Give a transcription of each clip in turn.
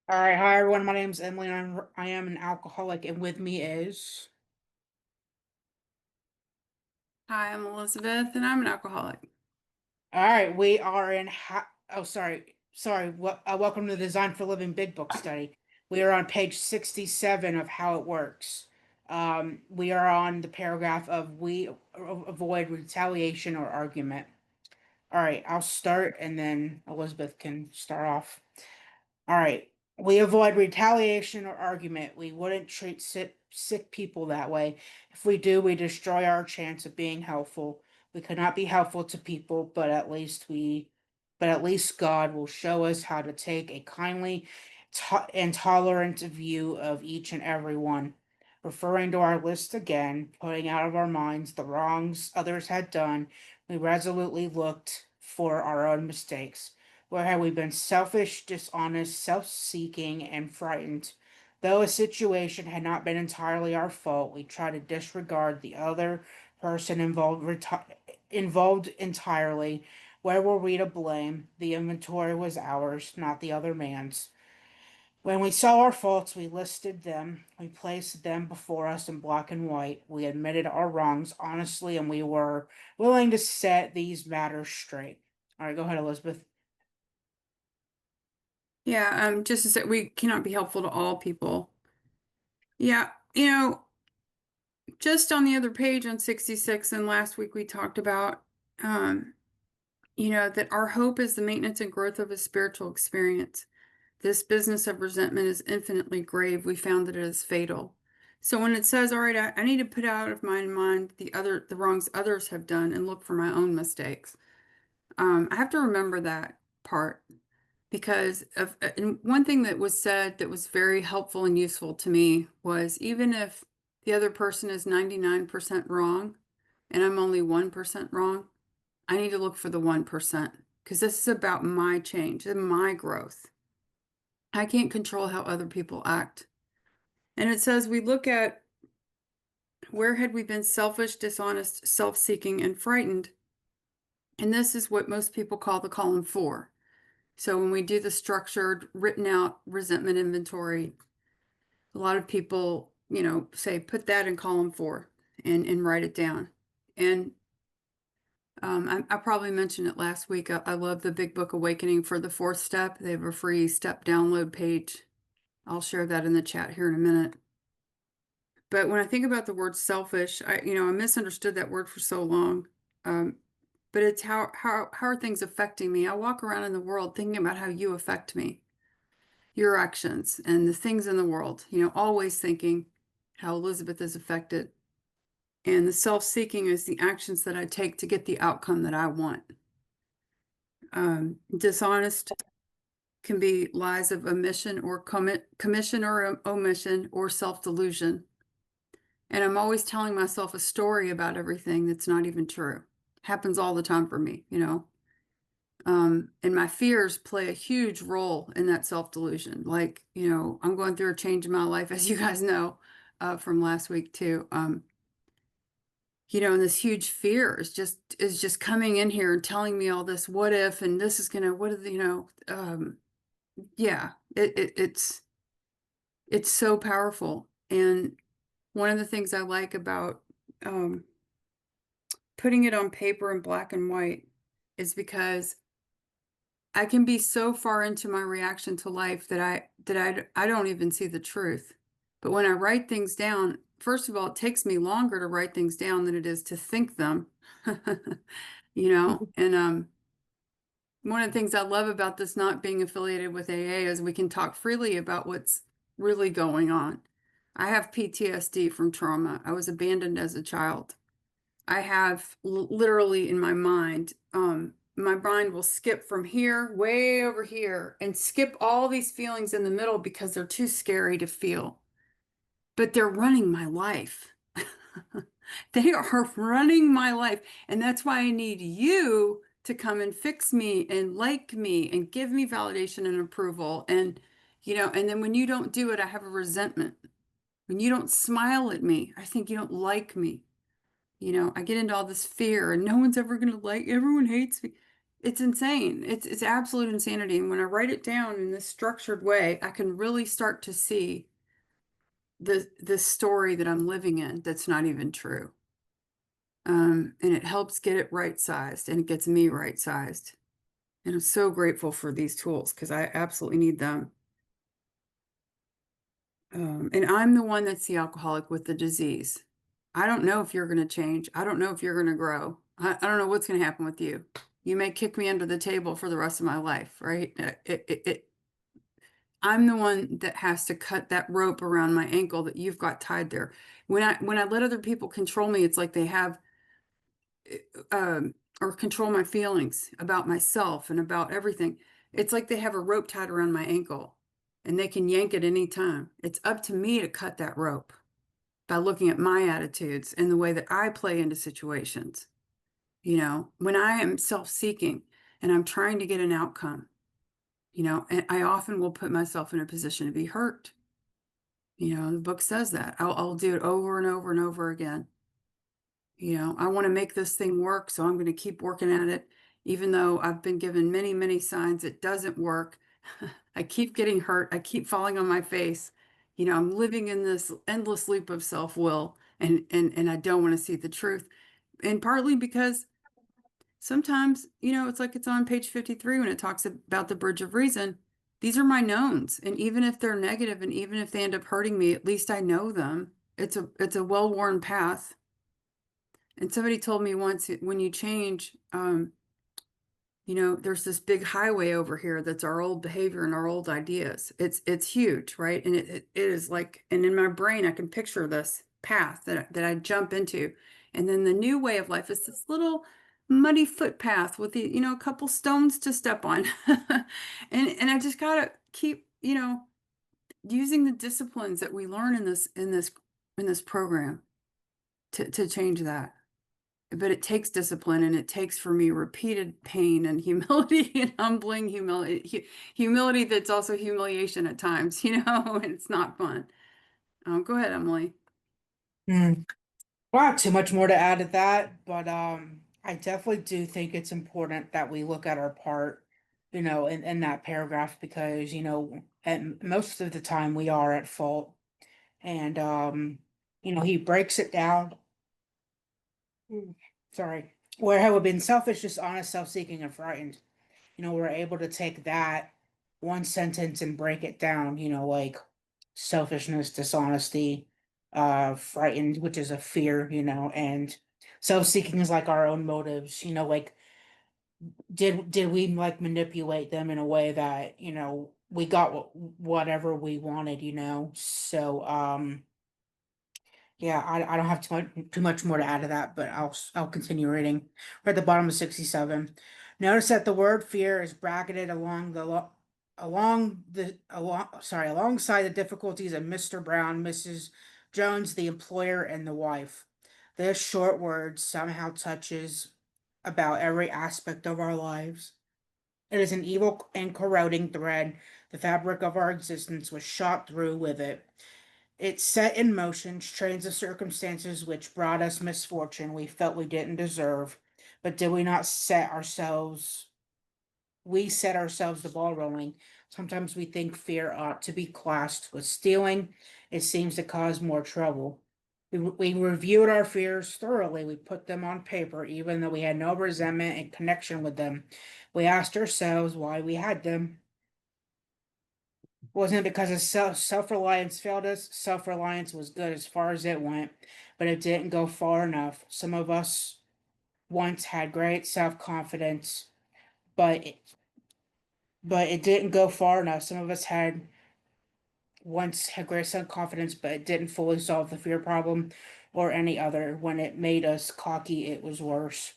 All right, hi everyone. My name's Emily, and I am an alcoholic, and with me is. Hi, I'm Elizabeth, and I'm an alcoholic. All right, we are in. Oh, sorry. Welcome to the Design for Living Big Book study. We are on page 67 of how it works. We are on the paragraph of we avoid retaliation or argument. All right, I'll start, and then Elizabeth can start off. All right. We avoid retaliation or argument. We wouldn't treat sick people that way. If we do, we destroy our chance of being helpful. We cannot be helpful to people, but at least God will show us how to take a kindly and tolerant view of each and every one. Referring to our list again, putting out of our minds the wrongs others had done, we resolutely looked for our own mistakes. Where had we been selfish, dishonest, self seeking, and frightened? Though a situation had not been entirely our fault, we tried to disregard the other person involved entirely. Where were we to blame? The inventory was ours, not the other man's. When we saw our faults, we listed them. We placed them before us in black and white. We admitted our wrongs honestly, and we were willing to set these matters straight. All right, go ahead, Elizabeth. Yeah, just to say, we cannot be helpful to all people. Yeah, just on the other page on 66, and last week we talked about, um, that our hope is the maintenance and growth of a spiritual experience. This business of resentment is infinitely grave. We found that it is fatal. So when it says, all right, I need to put out of my mind the wrongs others have done and look for my own mistakes. I have to remember that part. Because and one thing that was said that was very helpful and useful to me was even if the other person is 99% wrong and I'm only 1% wrong, I need to look for the 1% because this is about my change and my growth. I can't control how other people act. And it says we look at where had we been selfish, dishonest, self-seeking, and frightened. And this is what most people call the column 4. So when we do the structured, written out resentment inventory, a lot of people, say put that in column 4 and write it down. And I probably mentioned it last week. I love the Big Book Awakening for the fourth step. They have a free step download page. I'll share that in the chat here in a minute. But when I think about the word selfish, I misunderstood that word for so long. Um, but it's how are things affecting me? I walk around in the world thinking about how you affect me, your actions and the things in the world, always thinking how Elizabeth is affected. And the self-seeking is the actions that I take to get the outcome that I want. Dishonest can be lies of omission or commission or omission or self-delusion. And I'm always telling myself a story about everything that's not even true. Happens all the time for me. And my fears play a huge role in that self-delusion. Like, I'm going through a change in my life, as you guys know, from last week too. And this huge fear is just coming in here and telling me all this what if and this is gonna what are yeah, it's so powerful. And one of the things I like about um putting it on paper in black and white is because I can be so far into my reaction to life that I don't even see the truth. But when I write things down, first of all, it takes me longer to write things down than it is to think them. And one of the things I love about this not being affiliated with AA is we can talk freely about what's really going on. I have PTSD from trauma. I was abandoned as a child. I have literally in my mind will skip from here way over here and skip all these feelings in the middle because they're too scary to feel. But they're running my life. They are running my life. And that's why I need you to come and fix me and like me and give me validation and approval. And then when you don't do it, I have a resentment. When you don't smile at me, I think you don't like me. I get into all this fear and no one's ever going to like, everyone hates me. It's insane. It's absolute insanity. And when I write it down in this structured way, I can really start to see the story that I'm living in that's not even true. And it helps get it right sized and it gets me right sized. And I'm so grateful for these tools because I absolutely need them. And I'm the one that's the alcoholic with the disease. I don't know if you're going to change. I don't know if you're going to grow. I don't know what's going to happen with you. You may kick me under the table for the rest of my life, right? I'm the one that has to cut that rope around my ankle that you've got tied there. When I let other people control me, it's like they have or control my feelings about myself and about everything. It's like they have a rope tied around my ankle and they can yank it any time. It's up to me to cut that rope by looking at my attitudes and the way that I play into situations. When I am self-seeking and I'm trying to get an outcome, and I often will put myself in a position to be hurt. The book says that. I'll do it over and over and over again. I want to make this thing work, so I'm going to keep working at it, even though I've been given many, many signs it doesn't work. I keep getting hurt. I keep falling on my face. I'm living in this endless loop of self-will, and I don't want to see the truth. And partly because sometimes, it's like it's on page 53 when it talks about the bridge of reason. These are my knowns, and even if they're negative, and even if they end up hurting me, at least I know them. It's a well-worn path. And somebody told me once, when you change, there's this big highway over here that's our old behavior and our old ideas. It's huge, right? And it is like, and in my brain, I can picture this path that I jump into. And then the new way of life is this little muddy footpath with a couple stones to step on. And I just gotta keep, using the disciplines that we learn in this program to change that. But it takes discipline and it takes for me repeated pain and humility and humbling humility that's also humiliation at times, and it's not fun. Go ahead, Emily. Hmm. Well, not too much more to add to that, but I definitely do think it's important that we look at our part, in that paragraph because, and most of the time we are at fault. And he breaks it down. Mm. Sorry. Where have we been selfish, dishonest, self-seeking, and frightened? We're able to take that one sentence and break it down, like selfishness, dishonesty, frightened, which is a fear, and self-seeking is like our own motives, like did we like manipulate them in a way that, we got whatever we wanted, So yeah, I don't have too much more to add to that, but I'll continue reading. We're at the bottom of 67. Notice that the word fear is bracketed alongside the difficulties of Mr. Brown, Mrs. Jones, the employer, and the wife. This short word somehow touches about every aspect of our lives. It is an evil and corroding thread. The fabric of our existence was shot through with it. It set in motion trains of circumstances which brought us misfortune we felt we didn't deserve. But did we not set ourselves? We set ourselves the ball rolling. Sometimes we think fear ought to be classed with stealing. It seems to cause more trouble. We reviewed our fears thoroughly. We put them on paper, even though we had no resentment and connection with them. We asked ourselves why we had them. Wasn't it because of self-reliance failed us? Self-reliance was good as far as it went, but it didn't go far enough. Some of us once had great self-confidence, but it didn't go far enough. Some of us had once had great self-confidence, but it didn't fully solve the fear problem or any other. When it made us cocky, it was worse.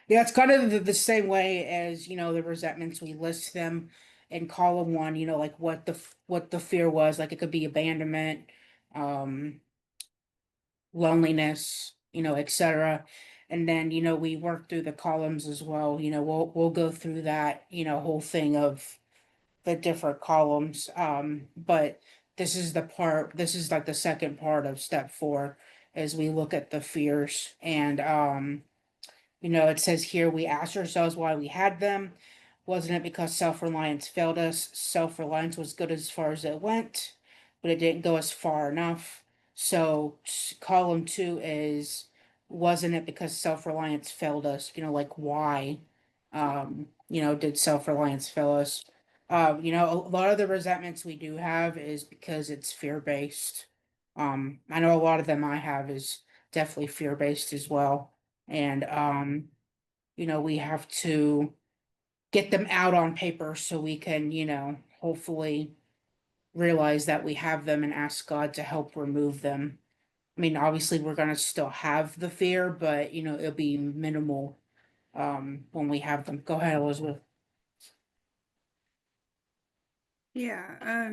Yeah, it's kind of the same way as, the resentments. We list them in column one, like what the fear was. Like it could be abandonment, um, loneliness, etc. And then, we work through the columns as well. We'll go through that, whole thing of the different columns. But this is like the second part of step 4 as we look at the fears. And It says here we asked ourselves why we had them. Wasn't it because self-reliance failed us? Self-reliance was good as far as it went, but it didn't go as far enough. So column two is, wasn't it because self-reliance failed us? Like why? Did self-reliance fail us? A lot of the resentments we do have is because it's fear-based. I know a lot of them I have is definitely fear-based as well. And we have to get them out on paper so we can, hopefully realize that we have them and ask God to help remove them. I mean, obviously we're gonna still have the fear, but it'll be minimal when we have them. Go ahead, Elizabeth. Yeah,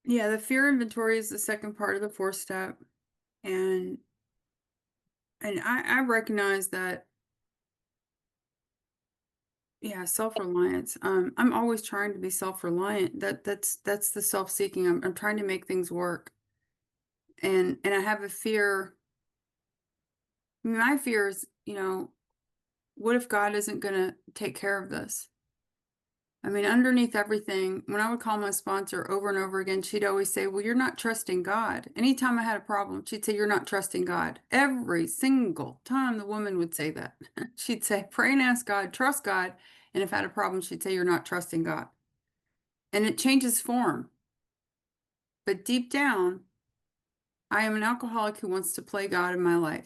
yeah, the fear inventory is the second part of the fourth step. And I recognize that, yeah, self-reliance. I'm always trying to be self-reliant. That's the self-seeking. I'm trying to make things work. And I have a fear. I mean, my fear is, what if God isn't gonna take care of this? I mean, underneath everything, when I would call my sponsor over and over again, she'd always say, well, you're not trusting God. Anytime I had a problem, she'd say, you're not trusting God. Every single time the woman would say that. She'd say, pray and ask God, trust God. And if I had a problem, she'd say, you're not trusting God. And it changes form. But deep down, I am an alcoholic who wants to play God in my life.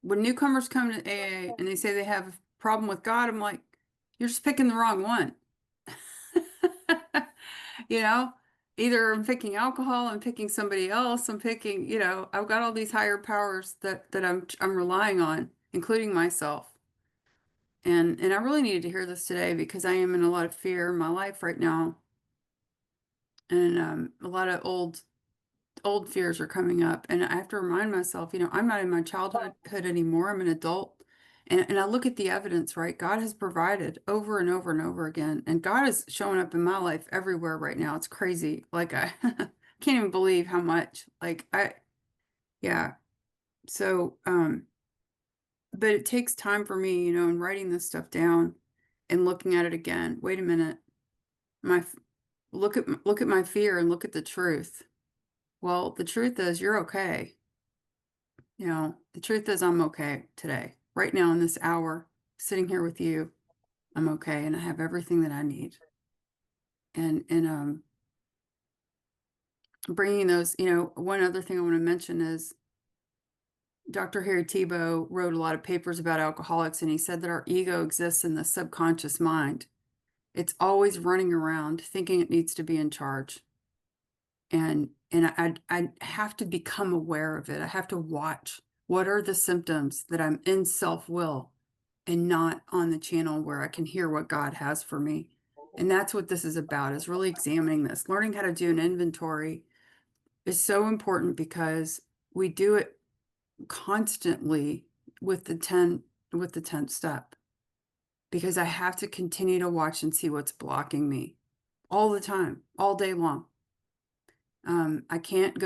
When newcomers come to AA and they say they have a problem with God, I'm like, you're just picking the wrong one. You know, either I'm picking alcohol, I'm picking somebody else, I'm picking, I've got all these higher powers that I'm relying on, including myself. And I really needed to hear this today because I am in a lot of fear in my life right now. And a lot of old fears are coming up. And I have to remind myself, I'm not in my childhood anymore. I'm an adult. And I look at the evidence, right? God has provided over and over and over again. And God is showing up in my life everywhere right now. It's crazy. Like I can't even believe how much. Yeah. So, but it takes time for me, in writing this stuff down and looking at it again. Wait a minute. My look at my fear and look at the truth. Well, the truth is you're okay. The truth is I'm okay today. Right now in this hour, sitting here with you, I'm okay and I have everything that I need. And bringing those, one other thing I want to mention is Dr. Harry Tebow wrote a lot of papers about alcoholics, and he said that our ego exists in the subconscious mind. It's always running around thinking it needs to be in charge. And I have to become aware of it. I have to watch what are the symptoms that I'm in self-will and not on the channel where I can hear what God has for me. And that's what this is about, is really examining this. Learning how to do an inventory is so important because we do it constantly with the 10th step. Because I have to continue to watch and see what's blocking me all the time, all day long. I can't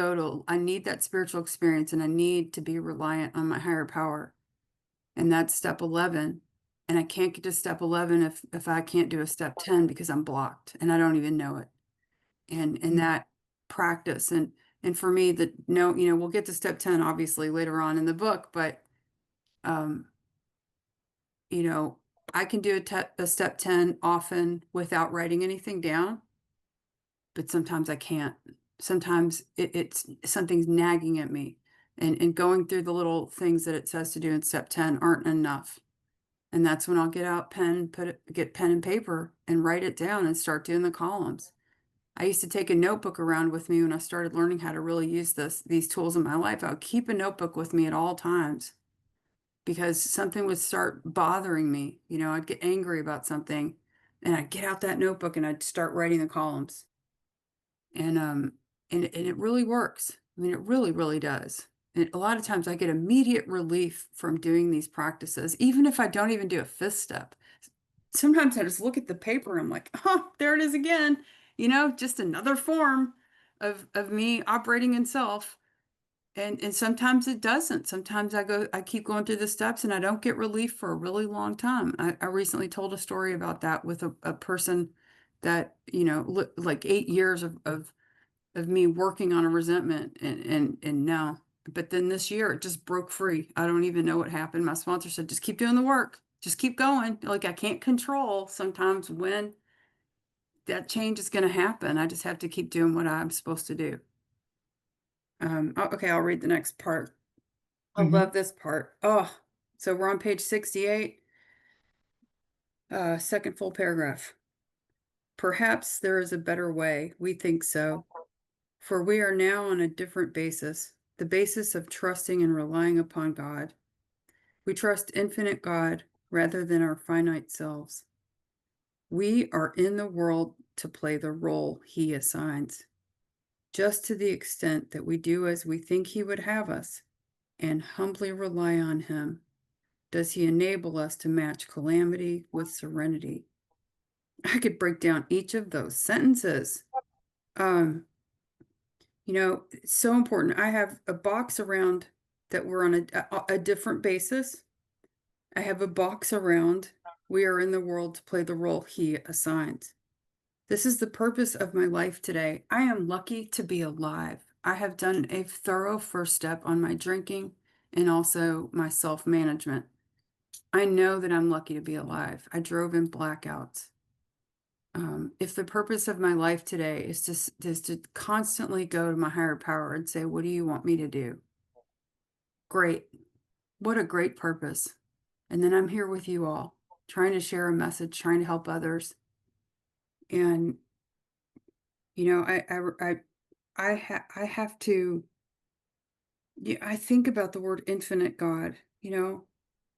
I need that spiritual experience and I need to be reliant on my higher power. And that's step 11. And I can't get to step 11 if I can't do a step 10 because I'm blocked and I don't even know it. And that practice and for me that no, we'll get to step 10 obviously later on in the book, but um, I can do a step 10 often without writing anything down, but sometimes I can't. Sometimes it's something's nagging at me, and going through the little things that it says to do in step 10 aren't enough. And that's when I'll get out get pen and paper and write it down and start doing the columns. I used to take a notebook around with me when I started learning how to really use these tools in my life. I would keep a notebook with me at all times because something would start bothering me. I'd get angry about something and I'd get out that notebook and I'd start writing the columns. And it really works. I mean, it really, really does. And a lot of times I get immediate relief from doing these practices, even if I don't even do a fifth step. Sometimes I just look at the paper and I'm like, oh, there it is again. Just another form of me operating in self. And sometimes it doesn't. Sometimes I keep going through the steps and I don't get relief for a really long time. I recently told a story about that with a person that, like 8 years of me working on a resentment and now. But then this year it just broke free. I don't even know what happened. My sponsor said, just keep doing the work. Just keep going. Like I can't control sometimes when that change is going to happen. I just have to keep doing what I'm supposed to do. Okay, I'll read the next part. I Mhm. love this part. Oh, so we're on page 68, second full paragraph. Perhaps there is a better way. We think so. For we are now on a different basis, the basis of trusting and relying upon God. We trust infinite God rather than our finite selves. We are in the world to play the role He assigns, just to the extent that we do as we think He would have us and humbly rely on Him. Does He enable us to match calamity with serenity? I could break down each of those sentences. Um, it's so important. I have a box around that we're on a different basis. I have a box around we are in the world to play the role He assigns. This is the purpose of my life today. I am lucky to be alive. I have done a thorough first step on my drinking and also my self management. I know that I'm lucky to be alive. I drove in blackouts. If the purpose of my life today is to constantly go to my higher power and say, "What do you want me to do?" Great. What a great purpose. And then I'm here with you all, trying to share a message, trying to help others. And I have to. Yeah, I think about the word infinite God.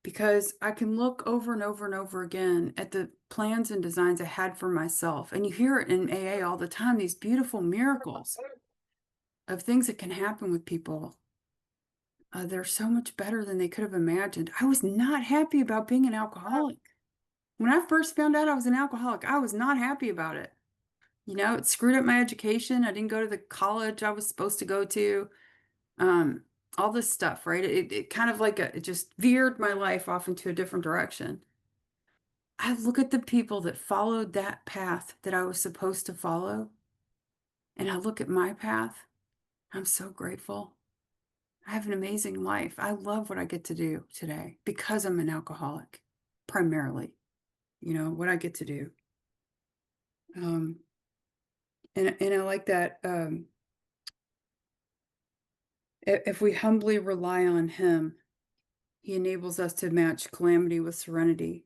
Because I can look over and over and over again at the plans and designs I had for myself. And you hear it in AA all the time, these beautiful miracles of things that can happen with people. They're so much better than they could have imagined. I was not happy about being an alcoholic. When I first found out I was an alcoholic, I was not happy about it. It screwed up my education. I didn't go to the college I was supposed to go to. Um, all this stuff, right? It kind of it just veered my life off into a different direction. I look at the people that followed that path that I was supposed to follow, and I look at my path. I'm so grateful. I have an amazing life. I love what I get to do today because I'm an alcoholic, primarily, what I get to do. Um, and I like that. If we humbly rely on Him, He enables us to match calamity with serenity.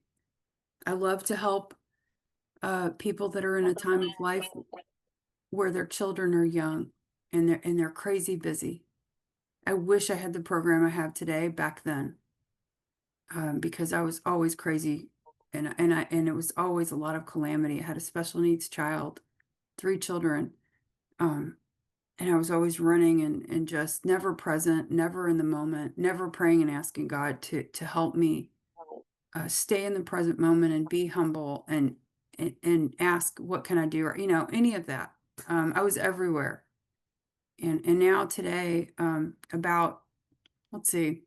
I love to help people that are in a time of life where their children are young and they're crazy busy. I wish I had the program I have today back then, because I was always crazy, and it was always a lot of calamity. I had a special needs child, three children, um, and I was always running and just never present, never in the moment, never praying and asking God to help me stay in the present moment and be humble and ask what can I do, or any of that. I was everywhere, and now today, about let's see.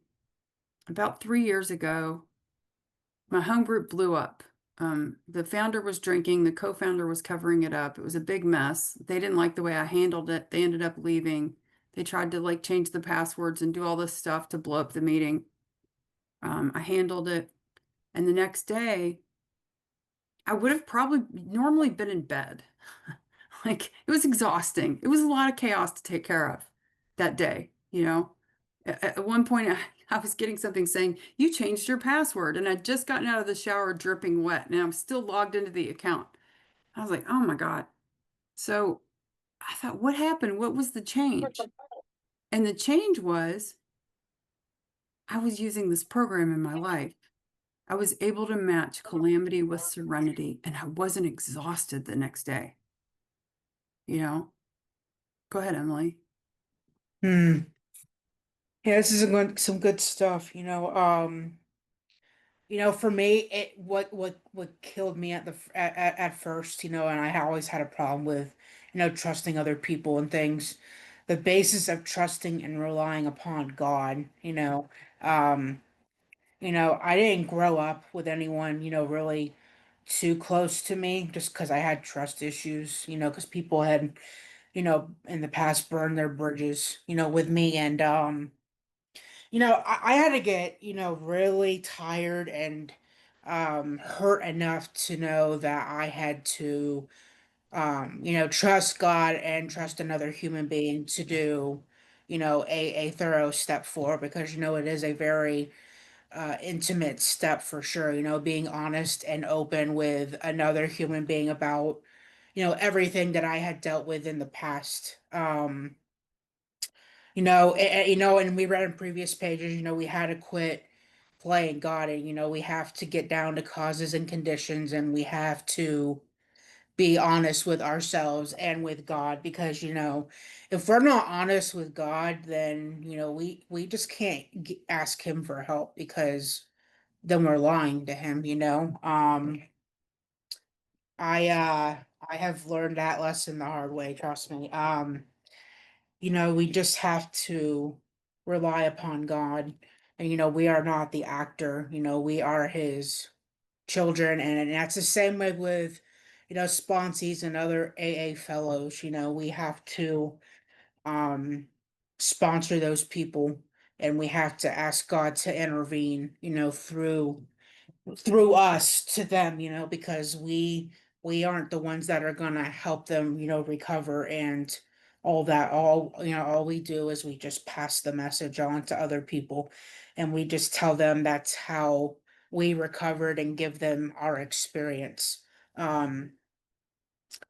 About 3 years ago, my home group blew up. The founder was drinking, the co-founder was covering it up. It was a big mess. They didn't like the way I handled it. They ended up leaving. They tried to change the passwords and do all this stuff to blow up the meeting. I handled it. And the next day, I would have probably normally been in bed. It was exhausting. It was a lot of chaos to take care of that day. At one point, I was getting something saying, "You changed your password." And I'd just gotten out of the shower dripping wet, and I'm still logged into the account. I was like, oh my God. So I thought, what happened? What was the change? And the change was I was using this program in my life. I was able to match calamity with serenity, and I wasn't exhausted the next day. You know, Go ahead, Emily. Hmm. Yeah, this is some good stuff. For me, what killed me at first, and I always had a problem with, trusting other people and things. the basis of trusting and relying upon God. Um, I didn't grow up with anyone, really too close to me just because I had trust issues, because people had, in the past burned their bridges, with me. And, I had to get, really tired and hurt enough to know that I had to, trust God and trust another human being to do, a thorough step forward because, it is a very intimate step for sure, being honest and open with another human being about, everything that I had dealt with in the past. And we read in previous pages, we had to quit playing God and, we have to get down to causes and conditions and we have to be honest with ourselves and with God because, if we're not honest with God, then, we just can't ask him for help because then we're lying to him, I have learned that lesson the hard way, trust me. We just have to rely upon God. And we are not the actor, we are his children. And that's the same way with, sponsees and other AA fellows. We have to sponsor those people and we have to ask God to intervene, through us to them, because we aren't the ones that are gonna help them, recover and all that. All we do is we just pass the message on to other people and we just tell them that's how we recovered and give them our experience. Um,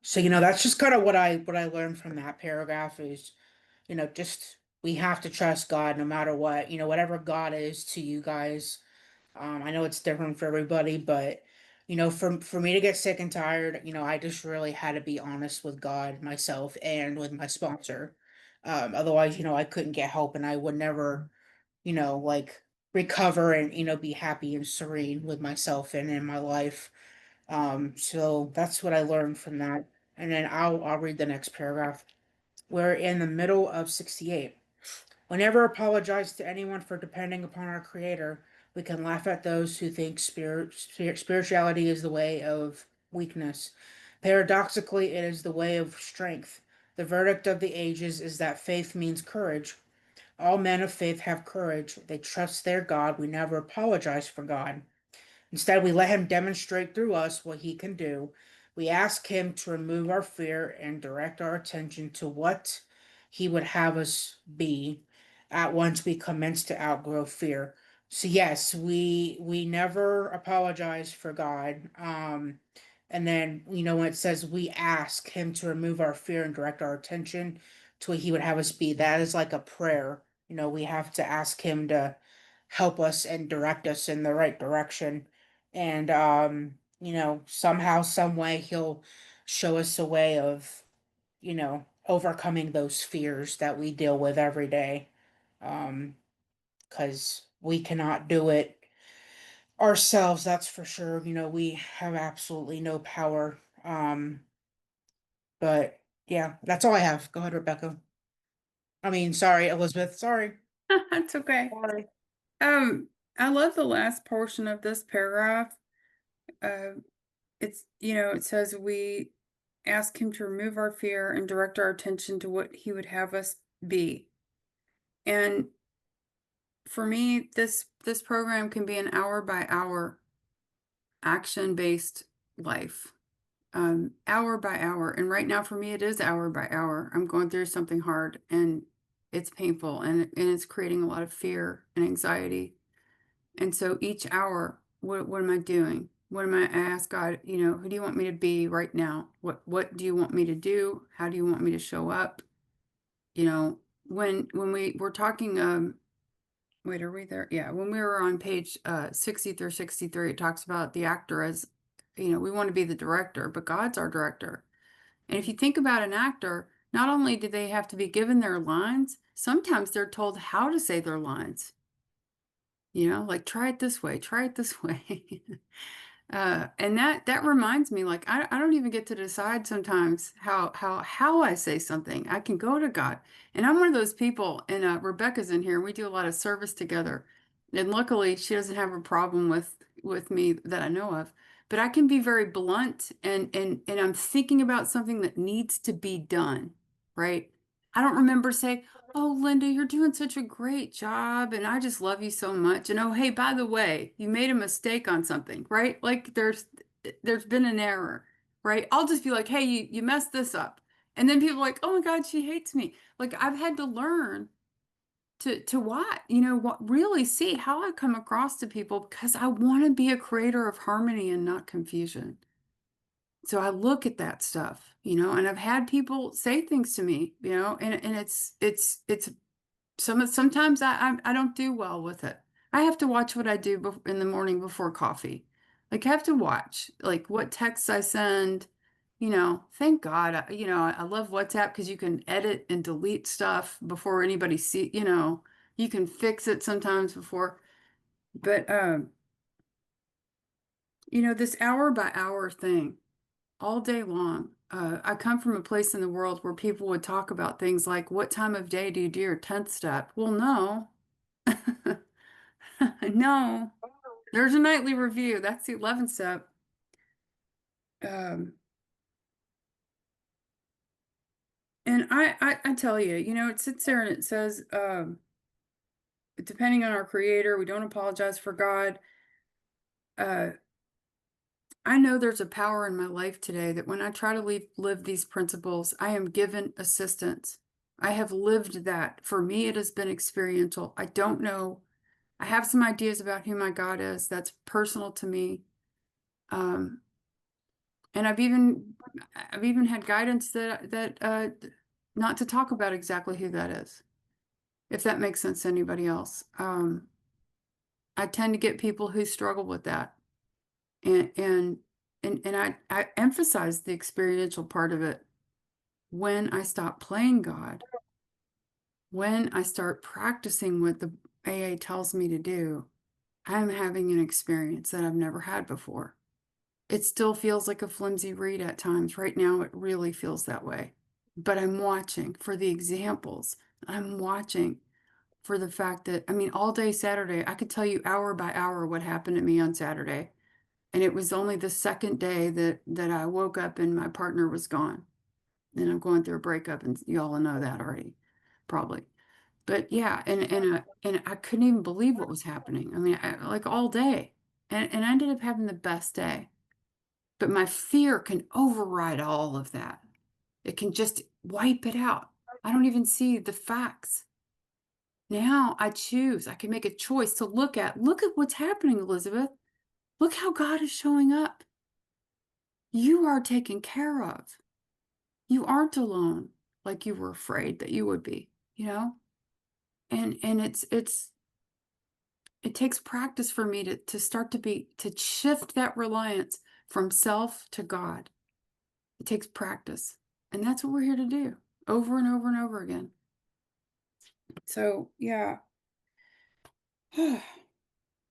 so that's just kind of what I learned from that paragraph is, just we have to trust God no matter what, whatever God is to you guys. I know it's different for everybody, but for me to get sick and tired, I just really had to be honest with God, myself, and with my sponsor. Otherwise, I couldn't get help, and I would never, like recover and be happy and serene with myself and in my life. So that's what I learned from that. And then I'll read the next paragraph. We're in the middle of 68. We never apologize to anyone for depending upon our Creator. We can laugh at those who think spirituality is the way of weakness. Paradoxically, it is the way of strength. The verdict of the ages is that faith means courage. All men of faith have courage. They trust their God. We never apologize for God. Instead, we let him demonstrate through us what he can do. We ask him to remove our fear and direct our attention to what he would have us be at once we commence to outgrow fear. So yes, we never apologize for God. And then when it says we ask him to remove our fear and direct our attention to what he would have us be, that is like a prayer. We have to ask him to help us and direct us in the right direction and somehow some way he'll show us a way of overcoming those fears that we deal with every day because we cannot do it ourselves, that's for sure. We have absolutely no power. But yeah, that's all I have. Go ahead, Rebecca. I mean, sorry, Elizabeth. Sorry. That's okay. Sorry. I love the last portion of this paragraph. Uh, it says we ask him to remove our fear and direct our attention to what he would have us be. And for me, this program can be an hour by hour action-based life. Hour by hour. And right now for me, it is hour by hour. I'm going through something hard and it's painful and it's creating a lot of fear and anxiety. And so each hour, what am I doing? I ask God, who do you want me to be right now? What do you want me to do? How do you want me to show up? When we were talking, wait, are we there? Yeah, when we were on page 60 through 63, it talks about the actor as, we want to be the director, but God's our director. And if you think about an actor, not only do they have to be given their lines, sometimes they're told how to say their lines. Like try it this way, try it this way. And that reminds me, like I don't even get to decide sometimes how I say something. I can go to God, and I'm one of those people. And Rebecca's in here, and we do a lot of service together. And luckily, she doesn't have a problem with me that I know of. But I can be very blunt, and I'm thinking about something that needs to be done, right? I don't remember saying, "Oh, Linda, you're doing such a great job, and I just love you so much." And oh, hey, by the way, you made a mistake on something, right? Like there's been an error, right? I'll just be like, "Hey, you messed this up." And then people are like, "Oh my God, she hates me." Like I've had to learn to what, what really see how I come across to people because I want to be a creator of harmony and not confusion. So I look at that stuff, and I've had people say things to me, and it's sometimes I don't do well with it. I have to watch what I do in the morning before coffee. Like I have to watch like what texts I send. Thank God, I love WhatsApp because you can edit and delete stuff before anybody see, you can fix it sometimes before. But this hour by hour thing all day long. I come from a place in the world where people would talk about things like, what time of day do you do your 10th step? Well, no. No, there's a nightly review. That's the 11th step. Um, and I tell you, it sits there and it says, depending on our creator, we don't apologize for God. Uh, I know there's a power in my life today that when I try to live these principles, I am given assistance. I have lived that. For me, it has been experiential. I don't know. I have some ideas about who my God is. That's personal to me. Um, And I've even had guidance that not to talk about exactly who that is, if that makes sense to anybody else. I tend to get people who struggle with that. And I emphasize the experiential part of it when I stop playing God, when I start practicing what the AA tells me to do, I'm having an experience that I've never had before. It still feels like a flimsy read at times. Right now, it really feels that way. But I'm watching for the examples. I'm watching for the fact that, I mean, all day Saturday, I could tell you hour by hour what happened to me on Saturday. And it was only the second day that I woke up and my partner was gone. And I'm going through a breakup, and you all know that already, probably. But yeah, and I couldn't even believe what was happening. I mean, like all day. And I ended up having the best day. But my fear can override all of that. It can just wipe it out. I don't even see the facts. Now I choose. I can make a choice to look at what's happening, Elizabeth. Look how God is showing up. You are taken care of. You aren't alone like you were afraid that you would be, And it takes practice for me to start to shift that reliance from self to God. It takes practice. And that's what we're here to do over and over and over again. So, yeah,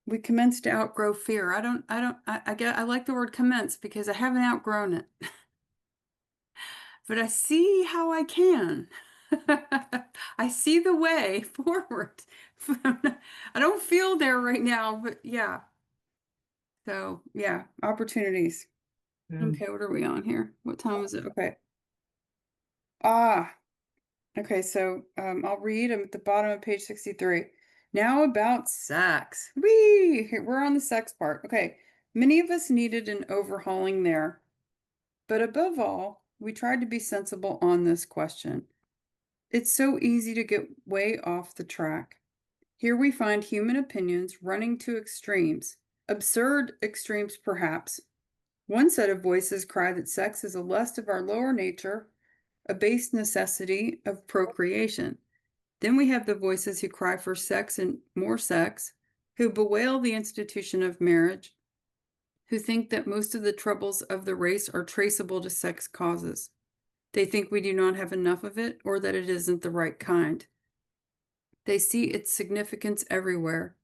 we commence to outgrow fear. I like the word commence because I haven't outgrown it, but I see how I can. I see the way forward. I don't feel there right now, but yeah. So, yeah, opportunities. Mm. Okay, what are we on here? What time is it? Okay. Ah, okay, so I'll read. I'm at the bottom of page 63. Now about sex. We're on the sex part. Okay, many of us needed an overhauling there, but above all, we tried to be sensible on this question. It's so easy to get way off the track. Here we find human opinions running to extremes, absurd extremes perhaps. One set of voices cry that sex is a lust of our lower nature, a base necessity of procreation. Then we have the voices who cry for sex and more sex, who bewail the institution of marriage, who think that most of the troubles of the race are traceable to sex causes. They think we do not have enough of it or that it isn't the right kind. They see its significance everywhere.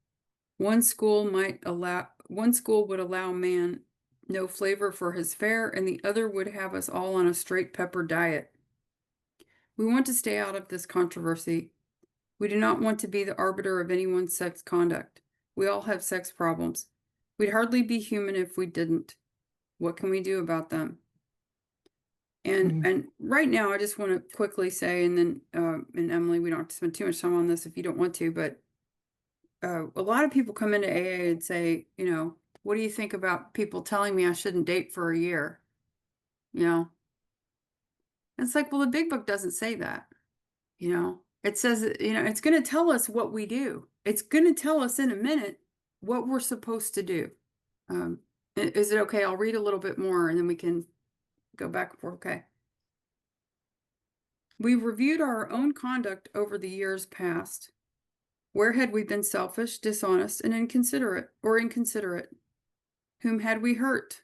One school would allow man no flavor for his fare, and the other would have us all on a straight pepper diet. We want to stay out of this controversy. We do not want to be the arbiter of anyone's sex conduct. We all have sex problems. We'd hardly be human if we didn't. What can we do about them? And right now, I just want to quickly say, and then and Emily, we don't have to spend too much time on this if you don't want to, but a lot of people come into AA and say, what do you think about people telling me I shouldn't date for a year? You know, And it's like, well, the big book doesn't say that. It says, it's going to tell us what we do. It's going to tell us in a minute what we're supposed to do. Is it okay? I'll read a little bit more and then we can go back and forth. Okay. We reviewed our own conduct over the years past. Where had we been selfish, dishonest, and inconsiderate? Whom had we hurt?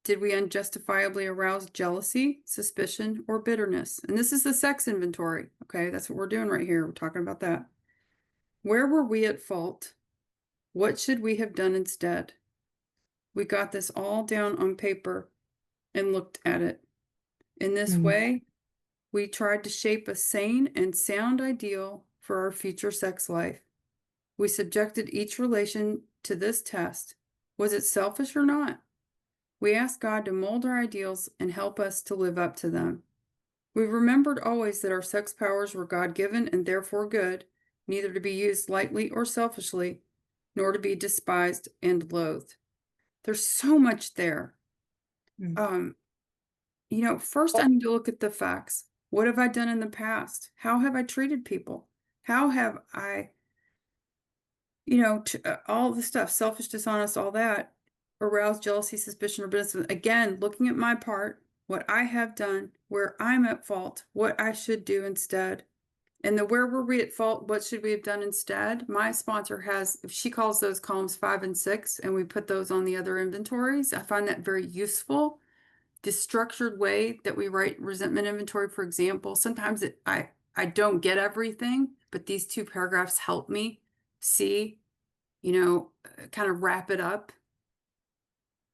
Did we unjustifiably arouse jealousy, suspicion, or bitterness? And this is the sex inventory. Okay, that's what we're doing right here. We're talking about that. Where were we at fault? What should we have done instead? We got this all down on paper and looked at it. In this way, we tried to shape a sane and sound ideal for our future sex life. We subjected each relation to this test. Was it selfish or not? We asked God to mold our ideals and help us to live up to them. We remembered always that our sex powers were God-given and therefore good, neither to be used lightly or selfishly, nor to be despised and loathed. There's so much there. First I need to look at the facts. What have I done in the past? How have I treated people? How have I, all the stuff, selfish, dishonest, all that, aroused jealousy, suspicion, or bitterness. Again, looking at my part, what I have done, where I'm at fault, what I should do instead. And where were we at fault? What should we have done instead? My sponsor she calls those columns 5 and 6, and we put those on the other inventories. I find that very useful. The structured way that we write resentment inventory, for example, sometimes I don't get everything, but these 2 paragraphs help me see, kind of wrap it up.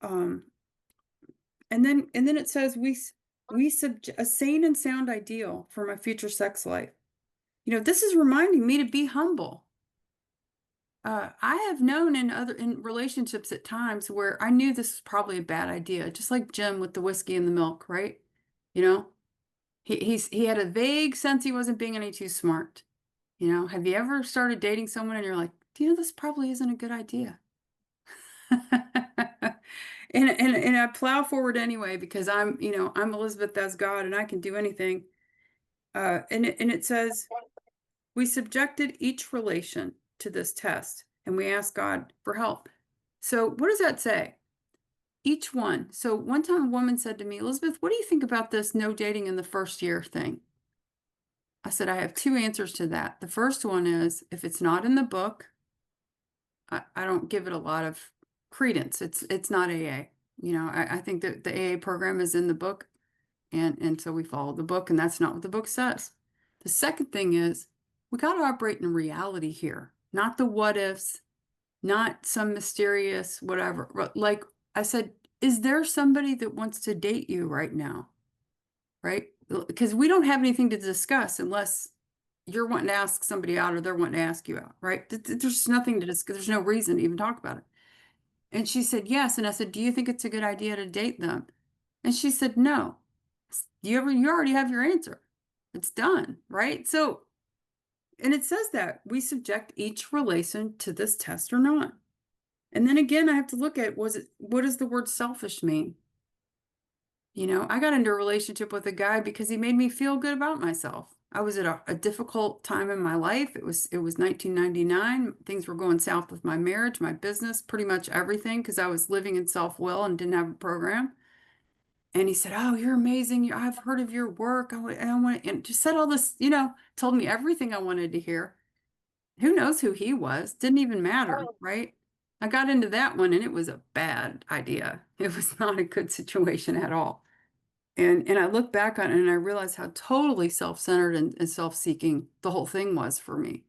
And then it says a sane and sound ideal for my future sex life. This is reminding me to be humble. I have known in relationships at times where I knew this was probably a bad idea, just like Jim with the whiskey and the milk, right? He had a vague sense he wasn't being any too smart. Have you ever started dating someone and you're like, this probably isn't a good idea? And I plow forward anyway because I'm Elizabeth as God and I can do anything. And it says, we subjected each relation to this test and we asked God for help. So what does that say? Each one. So one time a woman said to me, Elizabeth, what do you think about this no dating in the first year thing? I said, I have 2 answers to that. The first one is, if it's not in the book, I don't give it a lot of credence. It's not AA. I think that the AA program is in the book, and so we follow the book, and that's not what the book says. The second thing is, we got to operate in reality here, not the what ifs, not some mysterious whatever. Like I said, is there somebody that wants to date you right now? Right? Because we don't have anything to discuss unless you're wanting to ask somebody out or they're wanting to ask you out, right? There's nothing to discuss. There's no reason to even talk about it. And she said, yes. And I said, do you think it's a good idea to date them? And she said, no. You already have your answer. It's done, right? So, and it says that we subject each relation to this test or not. And then again, I have to look at, what does the word selfish mean? I got into a relationship with a guy because he made me feel good about myself. I was at a difficult time in my life. It was 1999. Things were going south with my marriage, my business, pretty much everything, because I was living in self-will and didn't have a program. And he said, oh, you're amazing. I've heard of your work. I want to, and just said all this, told me everything I wanted to hear. Who knows who he was? Didn't even matter, right? I got into that one and it was a bad idea. It was not a good situation at all. And I look back on it and I realize how totally self-centered and self-seeking the whole thing was for me.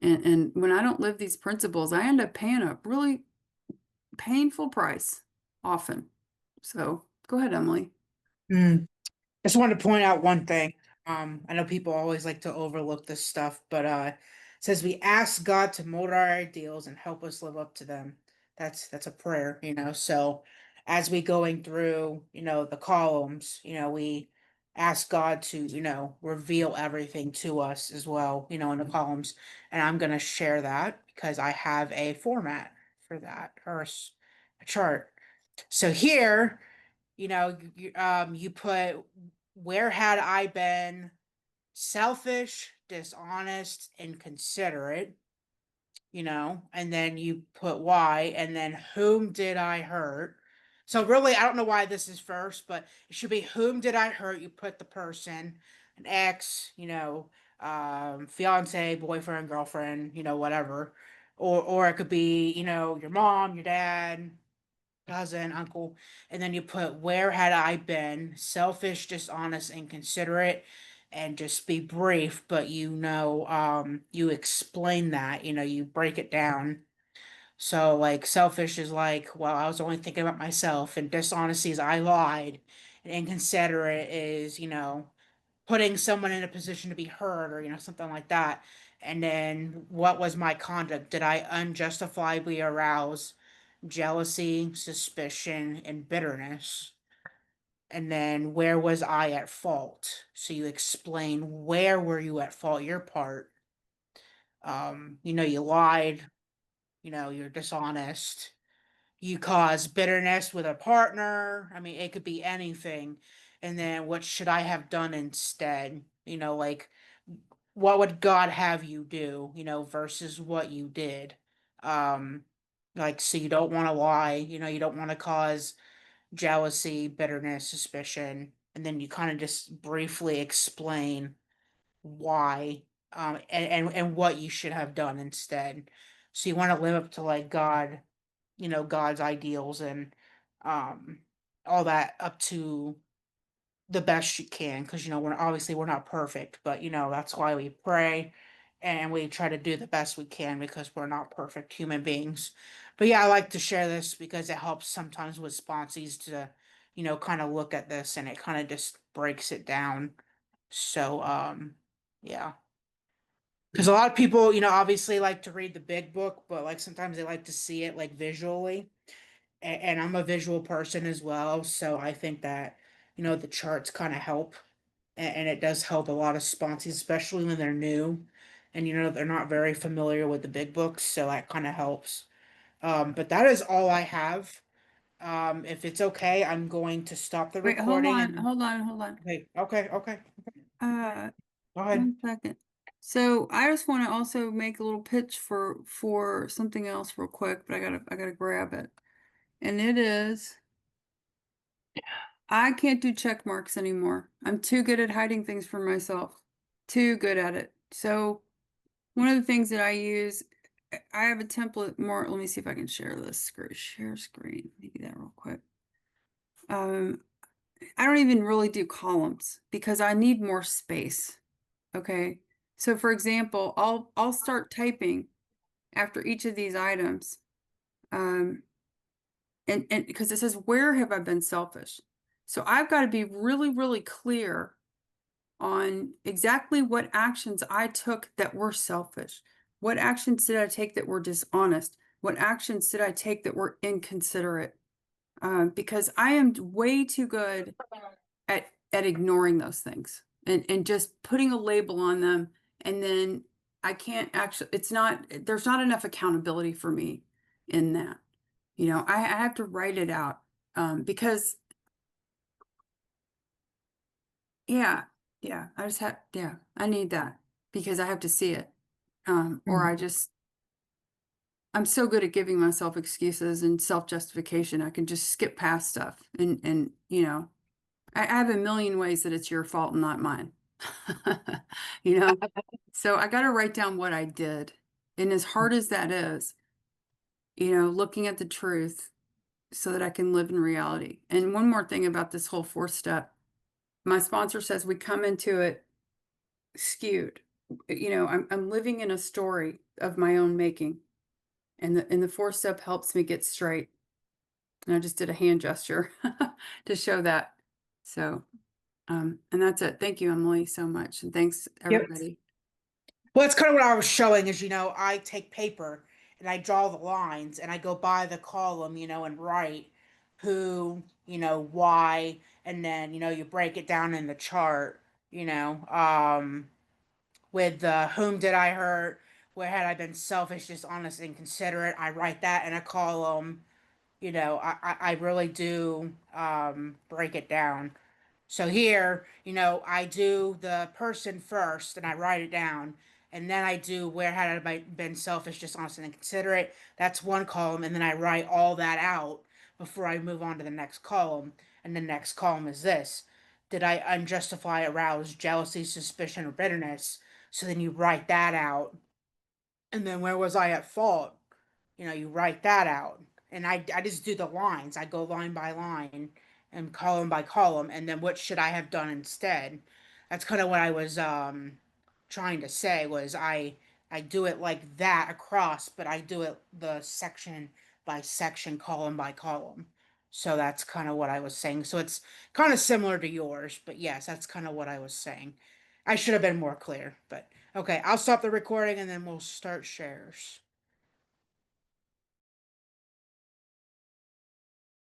And when I don't live these principles, I end up paying a really painful price often. So go ahead, Emily. Mm. Just wanted to point out one thing. I know people always like to overlook this stuff, but it says we ask God to mold our ideals and help us live up to them. That's a prayer, you know. So as we going through, the columns, we ask God to, reveal everything to us as well, in the columns. And I'm gonna share that because I have a format for that, or a chart. So here, you put, where had I been selfish, dishonest, inconsiderate, and then you put why, and then whom did I hurt? So really, I don't know why this is first, but it should be whom did I hurt? You put the person, an ex, fiance, boyfriend, girlfriend, whatever. Or it could be, your mom, your dad, cousin, uncle, and then you put where had I been selfish, dishonest, inconsiderate, and just be brief, but you explain that, you break it down. So like selfish is like, well, I was only thinking about myself, and dishonesty is I lied, and inconsiderate is, putting someone in a position to be hurt or, something like that. And then what was my conduct? Did I unjustifiably arouse jealousy, suspicion, and bitterness? And then where was I at fault? So you explain where were you at fault, your part. You lied, you're dishonest. You caused bitterness with a partner. I mean, it could be anything. And then what should I have done instead? Like what would God have you do, versus what you did. Um, like, so you don't want to lie, you don't want to cause jealousy, bitterness, suspicion, and then you kind of just briefly explain why, and what you should have done instead. So you want to live up to like God, God's ideals and um all that up to the best you can, because we're not perfect, but that's why we pray and we try to do the best we can because we're not perfect human beings. But yeah, I like to share this because it helps sometimes with sponsees to kind of look at this, and it kind of just breaks it down. So yeah, because a lot of people obviously like to read the big book, but like sometimes they like to see it like visually, and I'm a visual person as well, so I think that the charts kind of help, and it does help a lot of sponsors, especially when they're new and they're not very familiar with the big books, so that kind of helps. But that is all I have. If it's okay, I'm going to stop the Wait, hold recording on, and hold on, hold on. okay. Uh, Go ahead. 1 second. So I just want to also make a little pitch for something else real quick, but I gotta grab it. And it is, I can't do check marks anymore. I'm too good at hiding things from myself. Too good at it. So one of the things that I use, I have a template more. Let me see if I can share this screen. Share screen. Let me do that real quick. Um, I don't even really do columns because I need more space. Okay. So for example, I'll start typing after each of these items. Um, and because it says, where have I been selfish? So I've got to be really, really clear on exactly what actions I took that were selfish. What actions did I take that were dishonest? What actions did I take that were inconsiderate? Because I am way too good at ignoring those things and just putting a label on them, and then I can't actually, there's not enough accountability for me in that. I have to write it out, because yeah, yeah, I need that because I have to see it. Or Mm. I'm so good at giving myself excuses and self-justification. I can just skip past stuff, and I have a million ways that it's your fault and not mine. You know, so I got to write down what I did. And as hard as that is, looking at the truth so that I can live in reality. And one more thing about this whole fourth step, my sponsor says we come into it skewed. I'm living in a story of my own making. And the fourth step helps me get straight. And I just did a hand gesture to show that. So, and that's it. Thank you, Emily, so much. And thanks, Yep. everybody. Well, that's kind of what I was showing is, I take paper and I draw the lines and I go by the column, and write who, why, and then, you break it down in the chart, with whom did I hurt, where had I been selfish, dishonest, inconsiderate. I write that in a column. I really do break it down. So here, I do the person first and I write it down. And then I do where had I been selfish, dishonest, and inconsiderate. That's one column. And then I write all that out before I move on to the next column. And the next column is this. Did I unjustify arouse jealousy, suspicion, or bitterness? So then you write that out. And then where was I at fault? You write that out. And I just do the lines. I go line by line and column by column. And then what should I have done instead? That's kind of what I was trying to say was I do it like that across, but I do it the section by section, column by column. So that's kind of what I was saying. So it's kind of similar to yours, but yes, that's kind of what I was saying. I should have been more clear, but okay, I'll stop the recording and then we'll start shares.